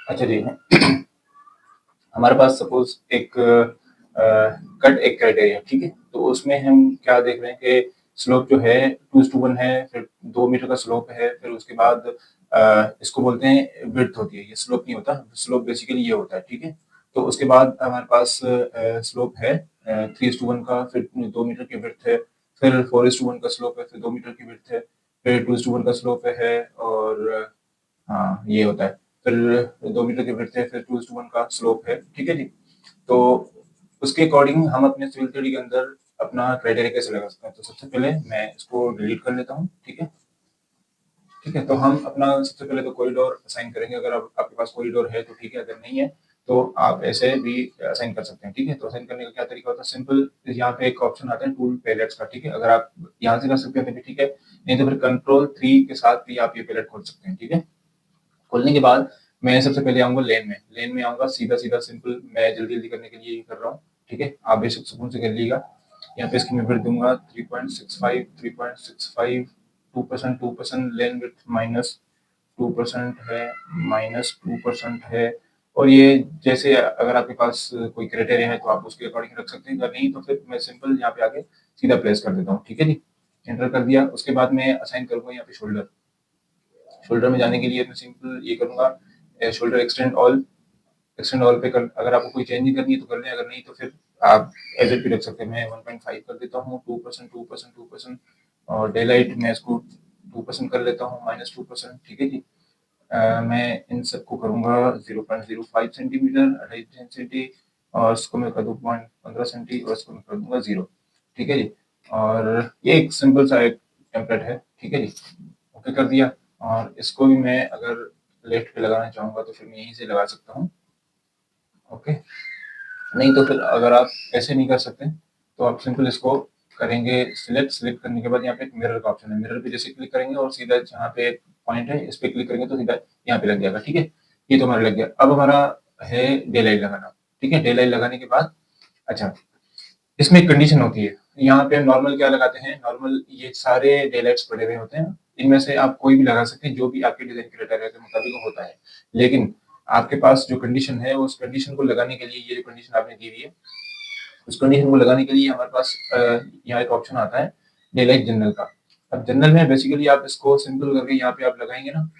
अच्छा जी। हमारे पास सपोज एक कट एक क्राइटेरिया, ठीक है? तो उसमें हम क्या देख रहे हैं कि स्लोप जो है 2:1 है, फिर 2 मीटर का स्लोप है, फिर उसके बाद इसको बोलते हैं विड्थ होती है, ये स्लोप नहीं होता, स्लोप बेसिकली ये होता है, ठीक है? तो उसके बाद हमारे पास स्लोप है 3:1 का, फिर 2 मीटर की विड्थ है, फिर 4:1 का स्लोप है, फिर 2 मीटर की विड्थ है, फिर 2:1 का स्लोप है और हाँ, ये होता है। फिर 2 मीटर की विड्थ है, फिर 2:1 का स्लोप है, ठीक है जी? तो उसके अकॉर्डिंग हम अपने सिविल थ्योरी के अंदर अपना क्राइटेरिया कैसे लगा सकते हैं? तो सबसे पहले मैं इसको डिलीट कर लेता हूँ, ठीक है? ठीक है, तो हम अपना सबसे पहले तो कॉरिडोर असाइन करेंगे। अगर आपके पास कॉरिडोर है तो ठीक है, अगर नहीं है तो आप ऐसे भी असाइन कर सकते हैं, ठीक है? तो असाइन करने का क्या तरीका होता है? सिंपल, यहाँ पे एक ऑप्शन आता है टूल पैलेट्स का, ठीक है? अगर आप यहाँ से कर सकते हैं तो भी ठीक है, नहीं तो फिर कंट्रोल 3 के साथ भी आप ये पैलेट खोल सकते हैं, ठीक है? खोलने के बाद मैं सबसे पहले आऊंगा लेन में आऊंगा, सीधा सीधा सिंपल, मैं जल्दी जल्दी करने के लिए ये कर रहा हूँ, ठीक है? आप बेशक सुकून से कर लीजिएगा। यहाँ पे इसकी मैं विड्थ दूंगा 3.65, 3.65, 2%, लेन विड्थ -2% है, -2% है। और ये जैसे अगर आपके पास कोई क्राइटेरिया है तो आप उसके अकॉर्डिंग रख सकते हैं, अगर नहीं तो फिर मैं सिंपल यहाँ पे आके सीधा प्लेस कर देता हूँ, ठीक है जी? एंटर कर दिया, उसके बाद मैं असाइन करूंगा यहाँ पे शोल्डर। शोल्डर में जाने के लिए मैं सिंपल ये करूंगा, शोल्डर एक्सटेंड ऑल पे कर, अगर आपको कोई चेंजिंग करनी है तो कर लें, अगर नहीं तो फिर आप एज इट भी रख सकते हैं। मैं 1.5 कर देता हूँ, 2%, 2%, 2%। और डे लाइट मैं इसको 2% कर लेता हूँ, -2%, ठीक है जी? मैं इन सबको करूंगा 0.05 सेंटीमीटर, 2.5 सेंटी, और इसको मैं कर दूँ 0.15 सेंटी, और इसको मैं कर दूंगा 0, ठीक है जी? और ये एक सिंपल सा एक टेम्पलेट है, ठीक है जी? ओके कर दिया। और इसको भी मैं अगर लेफ्ट पे लगाना चाहूंगा तो फिर मैं यहीं से लगा सकता हूँ, ओके? नहीं तो फिर अगर आप ऐसे नहीं कर सकते तो आप सिंपल इसको करेंगे सिलेक्ट करने के बाद यहाँ पे एक मिरर का ऑप्शन है, मिरर पे जैसे क्लिक करेंगे और सीधा जहाँ पे पॉइंट है इस पे क्लिक करेंगे तो सीधा यहाँ पे लग जाएगा, ठीक है? ये तो हमारा लग गया। अब हमारा है डे लाइट लगाना, ठीक है? डे लाइट लगाने के बाद अच्छा, इसमें एक कंडीशन होती है। यहाँ पे नॉर्मल क्या लगाते हैं, नॉर्मल ये सारे डे लाइट्स पड़े हुए होते हैं, इनमें से आप कोई भी लगा सकते हैं जो भी आपके डिजाइन क्राइटेरिया के मुताबिक होता है। लेकिन आपके पास जो कंडीशन है उस कंडीशन को लगाने के लिए, ये जो कंडीशन आपने दी हुई है उस कंडीशन को लगाने के लिए हमारे पास यहाँ एक ऑप्शन आता है डे लाइट जनरल का। अब जनरल में बेसिकली आप इसको सिंपल करके यहाँ पे आप लगाएंगे ना,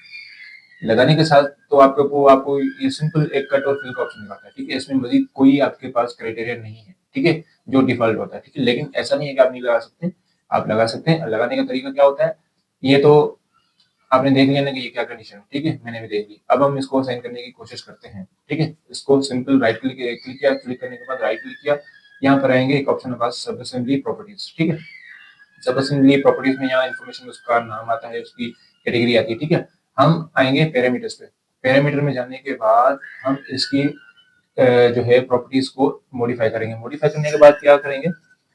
लगाने के साथ तो आपको ये सिंपल एक कट और फिल का ऑप्शन दिखाता है, ठीक है? इसमें मजीद कोई आपके पास क्राइटेरिया नहीं है, ठीक है? जो डिफॉल्ट होता है, ठीक है? लेकिन ऐसा नहीं है कि आप नहीं लगा सकते, आप लगा सकते हैं। लगाने का तरीका क्या होता है, ये तो आपने देख लिया ना कि ये क्या कंडीशन है, ठीक है? मैंने भी देख ली। अब हम इसको साइन करने की कोशिश करते हैं, ठीक है? इसको सिंपल राइट क्लिक क्लिक किया, क्लिक करने के बाद राइट क्लिक किया, यहाँ पर आएंगे एक ऑप्शन है पास सब असेंबली प्रॉपर्टीज, ठीक है? सब असेंबली प्रॉपर्टीज में यहाँ इन्फॉर्मेशन, उसका नाम आता है, उसकी कैटेगरी आती है, ठीक है? हम आएंगे पैरामीटर्स पे। पैरामीटर में जाने के बाद हम इसकी जो है प्रॉपर्टीज को मॉडिफाई करेंगे। मॉडिफाई करने के बाद क्या करेंगे,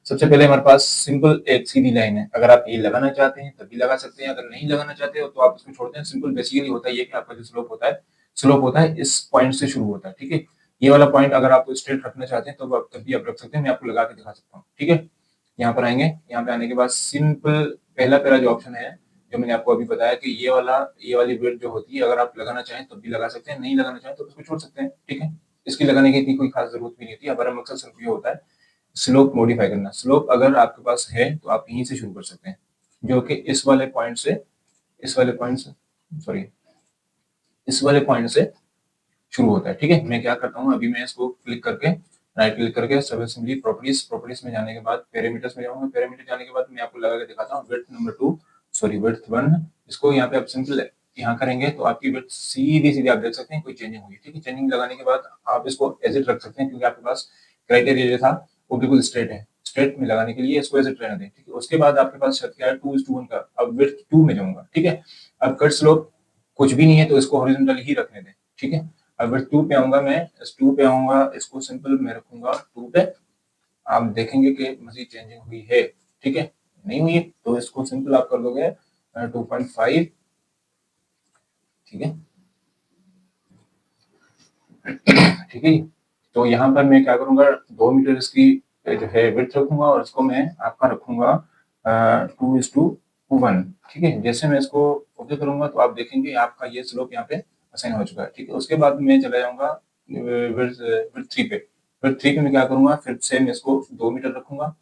सबसे पहले हमारे पास सिंपल एक सीधी लाइन है, अगर आप ये लगाना चाहते हैं तभी लगा सकते हैं, अगर नहीं लगाना चाहते हो तो आप इसको छोड़ दें। सिंपल बेसिकली होता है ये कि आपका जो स्लोप होता है इस पॉइंट से शुरू होता है, ठीक है? ये वाला पॉइंट अगर आप स्ट्रेट रखना चाहते हैं तो आप तभी आप रख सकते हैं, मैं आपको लगा के दिखा सकता हूँ, ठीक है? यहाँ पर आएंगे, यहाँ पे आने के बाद सिंपल पहला पहला जो ऑप्शन है, जो मैंने आपको अभी बताया कि ये वाली विड्थ जो होती है, अगर आप लगाना चाहें तब भी लगा सकते हैं, नहीं लगाना चाहें तो उसको छोड़ सकते हैं, ठीक है? इसकी लगाने की इतनी कोई खास जरूरत भी नहीं होती। हमारा मकसद सिर्फ ये होता है स्लोप मॉडिफाई करना। स्लोप अगर आपके पास है तो आप यहीं से शुरू कर सकते हैं, जो कि इस वाले पॉइंट से सॉरी इस वाले पॉइंट से शुरू होता है, ठीक है? मैं क्या करता हूँ, अभी मैं इसको क्लिक करके राइट क्लिक करके सब असेंबली प्रॉपर्टीज में जाने के बाद पैरामीटर्स में जाऊंगा। पैरामीटर जाने के बाद मैं आपको लगा के दिखाता हूँ विड्थ 1, इसको यहाँ पे आप सिंपल यहाँ करेंगे तो आपकी विड्थ सीधी सीधी आप देख सकते हैं, कोई चेंजिंग हुई, ठीक है? चेंजिंग लगाने के बाद आप इसको एज इट रख सकते हैं, क्योंकि आपके पास क्राइटेरिया जो था वो बिल्कुल स्ट्रेट है। स्ट्रेट में लगाने के लिए इसको एज इट रहने दें, ठीक है? उसके बाद आपके पास शर्त क्या है, 2:1 का। अब विड्थ 2 में जाऊंगा, ठीक है? अब कट स्लोप कुछ भी नहीं है तो इसको हॉरिजॉन्टल ही रखने दें, ठीक है? अगर 2 पे आऊंगा, मैं इस 2 पे आऊंगा, इसको सिंपल मैं रखूंगा 2 पे। आप देखेंगे कि मजीद चेंजिंग हुई है, ठीक है? नहीं हुई है तो इसको सिंपल आप कर दोगे 2.5, ठीक है? ठीक है जी? तो यहाँ पर मैं क्या करूंगा, 2 मीटर इसकी जो है विड्थ रखूंगा और इसको मैं आपका रखूंगा 2:1, ठीक है? जैसे मैं इसको ओके करूंगा तो आप देखेंगे आपका ये स्लोप यहाँ पे असाइन हो चुका है, ठीक है। उसके बाद मैं चला जाऊँगा विड्थ विड्थ 3 पे। विड्थ 3 पे मैं क्या करूँगा, फिर से मैं इसको 2 मीटर रखूँगा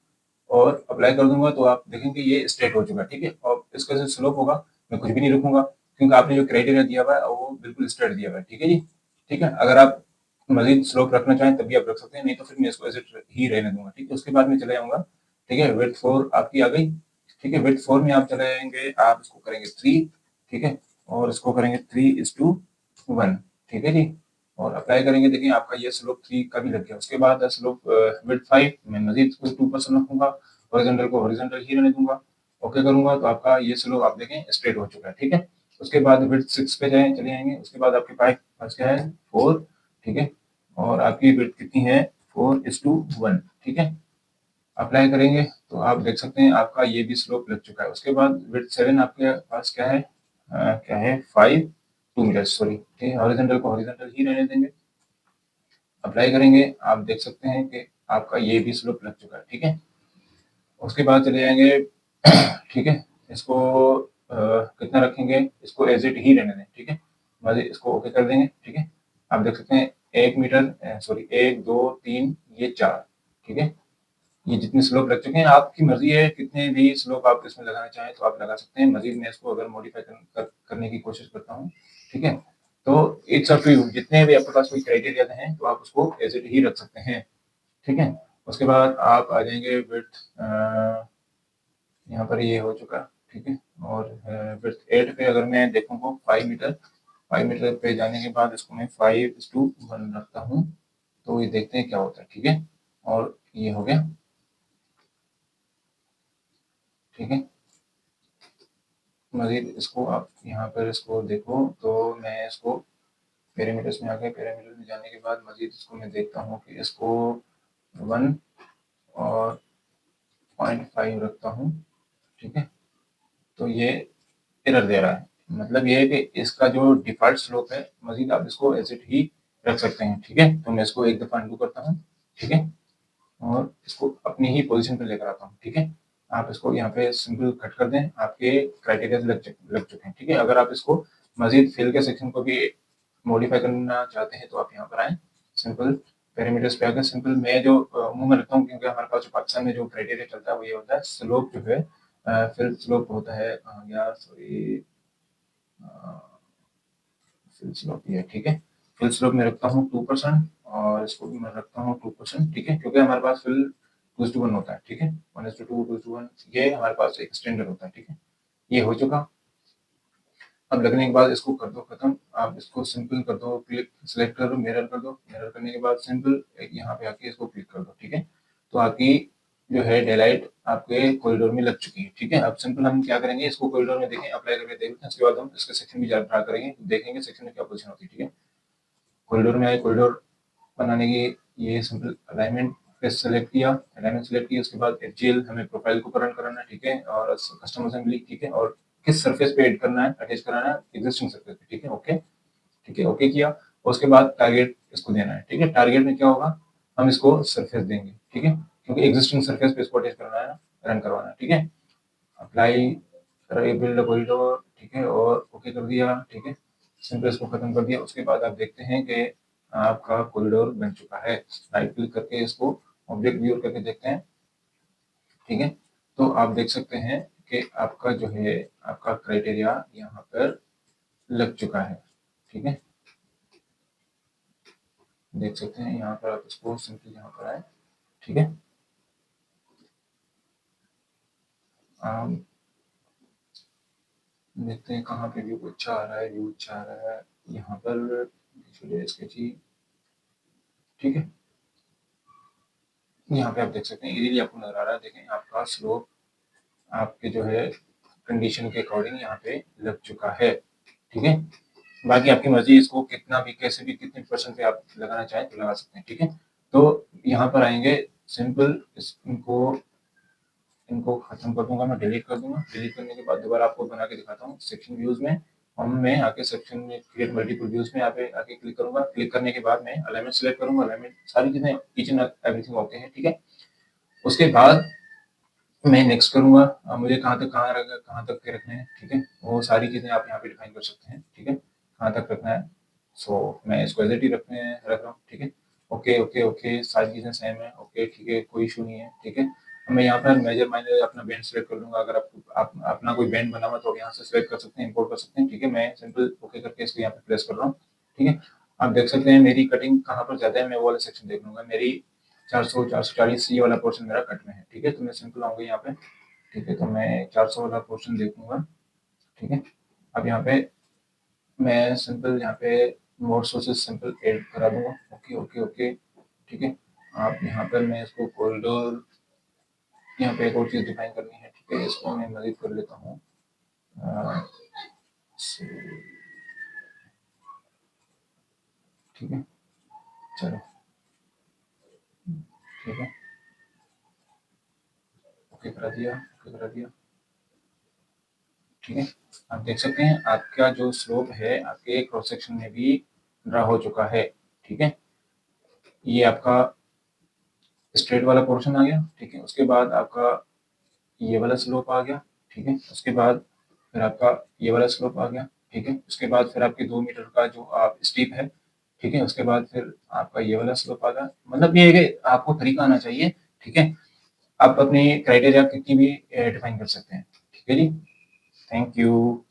और अप्लाई कर दूँगा, तो आप देखेंगे ये स्ट्रेट हो चुका है, ठीक है। और इसका जो स्लोप होगा, मैं कुछ भी नहीं रखूँगा, क्योंकि आपने जो क्राइटेरिया दिया हुआ है वो बिल्कुल स्ट्रेट दिया हुआ है, ठीक है जी। ठीक है, अगर आप मज़ीद स्लोप रखना चाहें तब भी आप रख सकते हैं, नहीं तो फिर मैं इसको एज़ इट ही रहने दूँगा, ठीक है। उसके बाद मैं चले जाऊँगा, ठीक है, विड्थ 4 आपकी आ गई, ठीक है। विड्थ 4 में आप चले जाएँगे, आप इसको करेंगे 3, ठीक है, और इसको करेंगे 3:1, ठीक है जी। और अप्लाई करेंगे, देखिए आपका ये स्लोप 3 का भी लग गया। उसके बाद स्लोप विड्थ 5 मैं मज़ीद इसको 2% रखूँगा, हॉरिज़ॉन्टल को हॉरिज़ॉन्टल ही रहने दूँगा। ओके करूँगा तो आपका ये स्लोप आप देखें स्ट्रेट हो चुका है, ठीक है। उसके बाद विड्थ 6 पे चले जाएँगे, उसके बाद आपके पास बच गया है 4, ठीक है, और आपकी विड्थ कितनी है 4:1, ठीक है। अप्लाई करेंगे तो आप देख सकते हैं आपका ये भी स्लोप लग चुका है। उसके बाद विड्थ 7 आपके पास क्या है, क्या है 5 2 मीटर, सॉरी, ठीक है, हॉरिज़ॉन्टल को हॉरिज़ॉन्टल ही रहने देंगे। अप्लाई करेंगे, आप देख सकते हैं कि आपका ये भी स्लोप लग चुका है, ठीक है। उसके बाद चले जाएँगे ठीक है, इसको कितना रखेंगे, इसको एज़ इट ही रहने दें, ठीक है। बस इसको ओके कर देंगे, ठीक है। आप देख सकते हैं 1 मीटर सॉरी 1, 2, 3 ये 4, ठीक है। ये जितने स्लोप लग चुके हैं, आपकी मर्ज़ी है कितने भी स्लोप आप इसमें लगाना चाहें तो आप लगा सकते हैं। मज़ीद मैं इसको अगर मॉडिफ़ाई करने की कोशिश करता हूँ, ठीक है। तो इट्स अप टू यू, जितने भी आपके पास कोई क्राइटेरिया हैं तो आप उसको एज़ इट ही रख सकते हैं, ठीक है। उसके बाद आप आ जाएँगे विड्थ यहाँ पर ये हो चुका, ठीक है। और विड्थ 8 पे अगर मैं देखूँ 5 मीटर, 5 मीटर पे जाने के बाद इसको मैं 5:1 रखता हूँ, तो ये देखते हैं क्या होता है, ठीक है। और ये हो गया, ठीक है। मज़ीद इसको आप यहाँ पर इसको देखो तो मैं इसको पैरामीटर्स में आ गया, पैरामीटर में जाने के बाद मज़ीद इसको मैं देखता हूँ कि इसको 1 और 0.5 रखता हूँ, ठीक है। तो ये एरर दे रहा है, मतलब ये है कि इसका जो डिफ़ॉल्ट स्लोप है, मज़ीद आप इसको एज़ इट ही रख सकते हैं, ठीक है। तो मैं इसको एक दफ़ा अनडू करता हूँ, ठीक है, और इसको अपनी ही पोज़ीशन पे लेकर आता हूँ, ठीक है। आप इसको यहाँ पे सिंपल कट कर दें, आपके क्राइटेरियाज़ लग चुके हैं, ठीक है। अगर आप इसको मज़ीद फिल के सेक्शन को भी मॉडिफ़ाई करना चाहते हैं तो आप यहाँ पर आएँ, सिंपल पैरामीटर्स पे आकर सिंपल मैं जो अमूमन रखता हूँ, क्योंकि हमारे पास जो पाकिस्तान में जो क्राइटेरिया चलता है वो ये होता है स्लोप जो है, फिल स्लोप होता है, कहाँ गया, सॉरी, फिल स्लोप ये है, ठीक है। फिल स्लोप में रखता हूँ 2% और इसको भी मैं रखता हूँ 2%, ठीक है, क्योंकि हमारे पास फिल 2:1 होता है, ठीक है, 1:2, 2:1 ये हमारे पास एक स्टैंडर्ड होता है, ठीक है। ये हो चुका। अब लगने के बाद इसको कर दो खत्म, आप इसको सिंपल कर दो, क्लिक सेलेक्ट कर दो, मिरर कर दो, मिरर करने के बाद सिंपल यहाँ पे आके इसको क्लिक कर दो, ठीक है। तो आपकी जो है डेलाइट आपके कॉरिडोर में लग चुकी है, ठीक है। अब सिंपल हम क्या करेंगे, इसको कॉरिडोर में देखें, अप्लाई करके देखते हैं, उसके बाद हम इसके सेक्शन भी ड्रा करेंगे, देखेंगे सेक्शन में क्या पोजीशन होती है, ठीक है। कॉरिडोर में आए, कॉरिडोर बनाने की ये सिंपल अलाइनमेंट पे सेलेक्ट किया, अलाइनमेंट सेलेक्ट की, उसके बाद एचजीएल हमें प्रोफाइल को रन कराना है, ठीक है, और कस्टम असेंबली, ठीक है, और किस सरफेस पे ऐड करना है, अटैच कराना है, एग्जिस्टिंग सरफेस पे, ठीक है, ओके, ठीक है, ओके किया। उसके बाद टारगेट इसको देना है, ठीक है। टारगेट में क्या होगा, हम इसको सरफेस देंगे, ठीक है, क्योंकि एग्जिस्टिंग सरफेस पे इसको अटैच करना है, रन करवाना है, ठीक है। अप्लाई बिल्ड कॉरिडोर, ठीक है, और ओके कर दिया, ठीक है, सिंपल इसको खत्म कर दिया। उसके बाद आप देखते हैं कि आपका कॉरिडोर बन चुका है। राइट क्लिक करके इसको ऑब्जेक्ट व्यू करके देखते हैं, ठीक है। तो आप देख सकते हैं कि आपका जो है आपका क्राइटेरिया यहाँ पर लग चुका है, ठीक है। देख सकते हैं यहाँ पर, आप इसको सिंपल यहाँ पर आए, ठीक है। देखते हैं कहाँ पे व्यू अच्छा आ रहा है, व्यू अच्छा आ रहा है यहाँ पर स्केच ही, ठीक है। यहाँ पे आप देख सकते हैं इजीली आपको नजर आ रहा है, देखें आपका स्लोप आपके जो है कंडीशन के अकॉर्डिंग यहाँ पे लग चुका है, ठीक है। बाकी आपकी मर्जी, इसको कितना भी कैसे भी कितने परसेंट पे आप लगाना चाहें तो लगा सकते हैं, ठीक है। तो यहाँ पर आएंगे, सिंपल इनको इनको खत्म कर दूंगा, मैं डिलीट कर दूंगा। डिलीट करने के बाद दोबारा आपको बना के दिखाता हूँ सेक्शन व्यूज में। हम मैं आके सेक्शन में क्रिएट मल्टीपल व्यूज में यहाँ पे आके क्लिक करूंगा। क्लिक करने के बाद मैं अलाइनमेंट सेलेक्ट करूंगा, अलाइनमेंट सारी चीजें ईच एंड एवरीथिंग ओके है, ठीक है। उसके बाद मैं नेक्स्ट करूंगा, मुझे कहाँ तक के रखने हैं, ठीक है, वो सारी चीजें आप यहाँ पे डिफाइन कर सकते हैं, ठीक है, कहाँ तक रखना है। सो मैं इसको एज इट ही रख रहा हूँ, ठीक है। ओके ओके ओके, सारी चीज़ें सेम है, ओके ठीक है, कोई इशू नहीं है, ठीक है। अब मैं यहाँ पर मेजर माइनर अपना बैंड सेलेक्ट कर लूँगा। अगर आप अपना कोई बैंड बना हुआ तो आप यहाँ से सेलेक्ट कर सकते हैं, इंपोर्ट कर सकते हैं, ठीक है। मैं सिंपल ओके करके इसको यहाँ पे प्लेस कर रहा हूँ, ठीक है। आप देख सकते हैं मेरी कटिंग कहाँ पर ज़्यादा है, मैं वो वाला सेक्शन देख लूँगा। मेरी 400 440 ये वाला पोर्शन मेरा कट में है, ठीक है। तो मैं सिंपल आऊँगा यहाँ पे, ठीक है। तो मैं 400 वाला पोर्शन देखूँगा, ठीक है। अब यहाँ पे मैं सिंपल यहाँ पे मोर सोर्सेज सिंपल ऐड करा दूंगा, ओके ओके ओके, ठीक है। आप यहाँ पर मैं इसको कॉरिडोर, यहाँ पे एक और चीज़ डिफाइन करनी है, ठीक है। इसको मैं मजीद कर लेता हूँ, ठीक है। चलो, ठीक है, ओके करा दिया, ओके करा दिया, ठीक है। आप देख सकते हैं आपका जो स्लोप है आपके क्रॉस सेक्शन में भी ड्रा हो चुका है, ठीक है। ये आपका स्ट्रेट वाला पोर्शन आ गया, ठीक है। उसके बाद आपका ये वाला स्लोप आ गया, ठीक है। उसके बाद फिर आपका ये वाला स्लोप आ गया, ठीक है। उसके बाद फिर आपके 2 मीटर का जो आप स्टीप है, ठीक है। उसके बाद फिर आपका ये वाला स्लोप आ गया। मतलब ये है कि आपको तरीका आना चाहिए, ठीक है। आप अपनी क्राइटेरिया कितनी भी डिफाइन कर सकते हैं, ठीक है जी। Thank you.